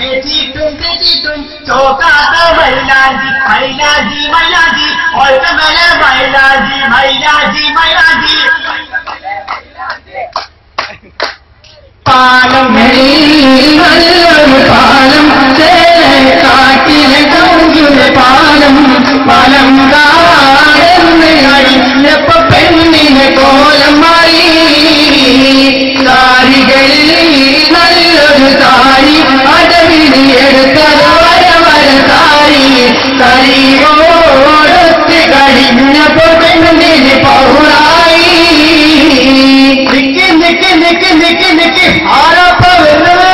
തേച്ചിട്ടും ചോക്കാത്ത മൈലാഞ്ചി മൈലാഞ്ചി മൈലാഞ്ചി ഒഴുകമല മൈലാഞ്ചി മൈലാഞ്ചി മൈലാഞ്ചി പാലം നല്ലൊരു പാലം കാട്ടിലെ കൗകിലെ പാലം പാലം കാടെന്ന് അടിഞ്ഞപ്പ പെണ്ണിനെ കോലം മാറി സാരികളിൽ നല്ലൊരു സാരി അടവിൽ എടുത്തത് വര വര സാരി സരിയോടൊത്ത് കഴിഞ്ഞപ്പോ പെണ്ണിന് പൗറായി നിക്ക് ആരാപ്പ വരുന്നത്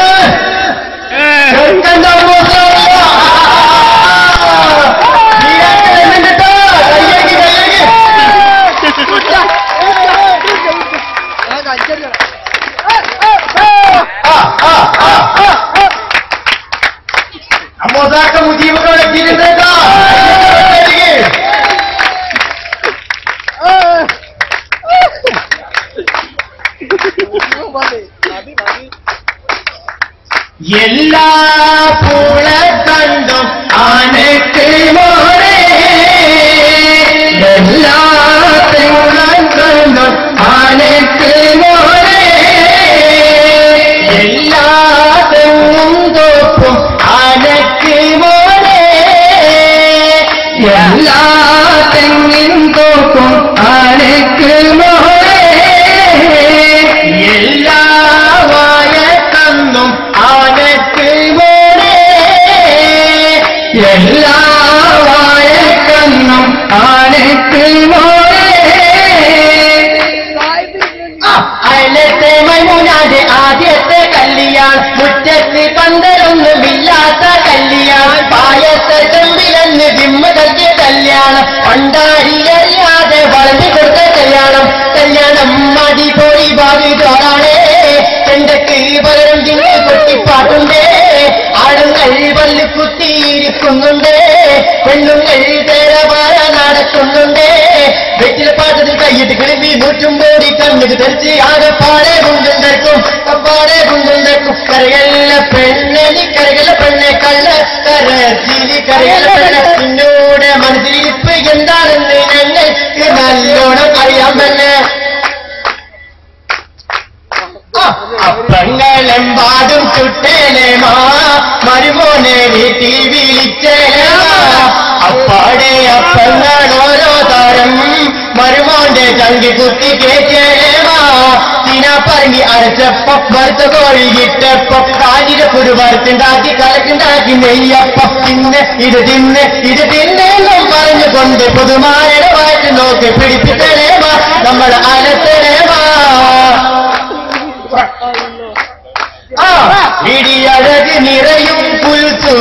അമ്മോസാക്ക മുജീബുകളെ തിരിഞ്ഞേക്കാ എല്ലാ പൂളക്കണ്ടും ആനക്ക് മോനെ എല്ലാ പൂളക്കണ്ടും ആനക്ക് മോനെ എല്ലാ തെങ്ങും തോപ്പും ആനക്ക് മോനെ എല്ലാ തെങ്ങിൻ തോപ്പും ആനക്ക് മോനെ എല്ലാ വായക്കന്നും ആനക്ക് മോനെ എല്ലാ വായക്കന്നും ആനക്ക് മോനെ അയലത്തെ മൈമുനാന്റെ ആദ്യത്തെ കല്യാണം മുറ്റത്ത് പന്തലൊന്നുമില്ലാത്ത കല്യാണം പായത്തെ ചെമ്പിലെന്ന് വിമ്മ കല്യ കല്യാണം പണ്ടാരിയറിയാതെ വളർന്നു കൊടുത്ത കല്യാണം കല്യാണം അടിപൊളി ഭാവി തോറാണേ ചെണ്ടക്ക് പകരം തിങ്ങി കൊട്ടിപ്പാട്ടുണ്ടേ ആടുങ്ങൾ പല്ല് കുത്തിയിരിക്കുന്നുണ്ട് പെണ്ണുങ്ങൾ തേരപാര നടക്കുന്നുണ്ടേ വെറ്റിലെ പാട്ടത്തിൽ കൈയിട്ട് കിളമ്പി നൂറ്റുമ്പോടി കണ്ണുക്ക് തെറിച്ച് ആകെപ്പാടെ കുണ്ടും തെർക്കും കപ്പാടെ കുണ്ടും തെർക്കും കരകല്ല പെണ്ണി കരകല്ല പെണ്ണെ കള്ള കരച്ചിലി കരകല്ല പെണ്ണെ നിന്നോട് മനസ്സിലിരിപ്പ് എന്താണെന്ന് ഞങ്ങൾക്ക് നല്ലോണം അറിയാമല്ലേ അപ്പങ്ങളെമ്പാടും ചുട്ടേലേമാ മരുമോനെ വീട്ടിൽ വിളിച്ചേലേമാ അപ്പാടെ അപ്പങ്ങൾ ഓരോ താരം മരുമോന്റെ ചങ്കി കുത്തി കേറ്റേലേമാ പറങ്ങി അരച്ചപ്പം വറുത്ത കോഴി ഇട്ടപ്പം കാഞ്ഞിര കുരു വറുത്തുണ്ടാക്കി കലക്കുണ്ടാക്കി നെയ്യപ്പം ഇത് തിന്നെന്നും പറഞ്ഞുകൊണ്ട് പുതുമാരുടെ വായിട്ട് നോക്കി പിടിപ്പിച്ചേലേമാ നമ്മൾ അലത്തേലേമാ ഇടിയഴക് നിറയും പുൽത്തു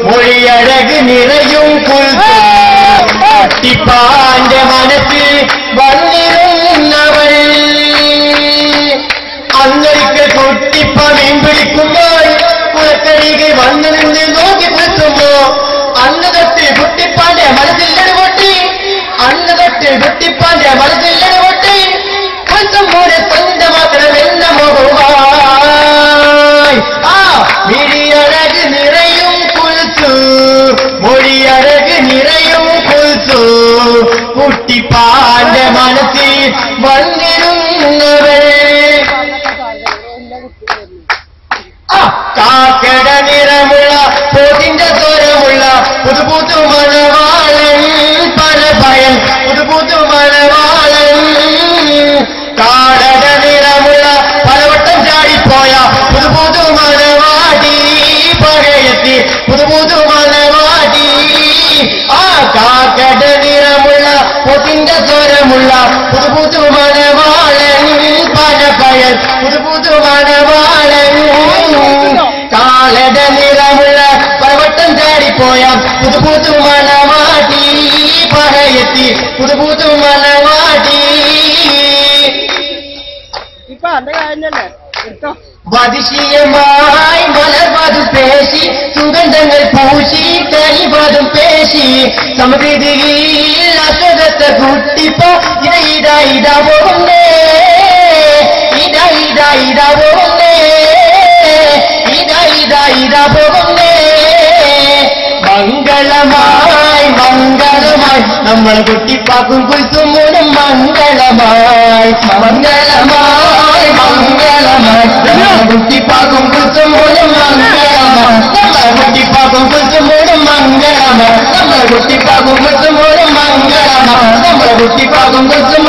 മൊഴിയഴക് നിറയും പുൽത്തു കുട്ടിപ്പാന്റെ മനസ്സിൽ വന്നിരുന്നവൾ അന്നൊരിക്കൽ കുട്ടിപ്പ മീൻ പിടിക്കുമ്പോൾ കുളക്കരികെ വന്നു നിന്ന് നോക്കി കുത്തുമ്പോ അന്ന് തൊട്ട് കുട്ടിപ്പാന്റെ മനസ്സില്ലത് പൊട്ടി അന്ന് തൊട്ട് കുട്ടിപ്പാന്റെ മനസ്സില്ലത് പൊട്ടി സ്വന്തം പോലെ സ്വന്തമാക്കണമെന്ന മോഹമായി വിഴിയഴക് നിറയും പുൽത്തു മൊഴിയഴക് നിറയും പുൽത്തു കുട്ടിപ്പാന്റെ മനസ്സിൽ വന്നിരുന്നവൾ കാക്കട നിറമുള്ള പോതിന്റെ സ്വരമുള്ള പുതുപുതു മണവാളൻ പല ഭയം പുതുപുതു മണവാളൻ കാടക നിറമുള്ള പലവട്ടം ചാടിപ്പോയ പുതുപുതു മണവാടി പകയത്തി പുതുപുതു മണവാടി കാക്കട നിറമുള്ള പൊതിന്റെ സ്വരമുള്ള പുതുപുതു മണവാളൻ പല ഭയം പുതുപുതു മണവാളൻ കാളട നിറമുള്ള പലവട്ടം ചാടിപ്പോയ പുതുപുതു മണവാടി പകയത്തി പുതുപുതു മണവാടി വതിശീയമായി മലർവാതും പേശി സുഗന്ധങ്ങൾ പൂശി കരിവാതും പേശി സമൃദ്ധിയിൽ അസുഖത്തെ കുട്ടിപ്പോ ഇതാ പോകുന്നേ ഇതാ പോകുന്നേ ഇതാ പോകുന്നേ മംഗളമായി മംഗളമായി നമ്മൾ കുട്ടിപ്പാക്കും കുൽത്തുമൂടും മംഗളമായി മംഗളമായി മംഗളമായി നമ്മൾ കുട്ടിപ്പാക്കും കുൽത്തുമൂടും മംഗളമായി നമ്മൾ കുട്ടിപ്പാക്കും കുൽത്തുമൂടും മംഗളമായി നമ്മൾ കുട്ടിപ്പാക്കും കുൽത്തുമൂടും മംഗളമായി നമ്മൾ കുട്ടിപ്പാക്കും കുൽത്തും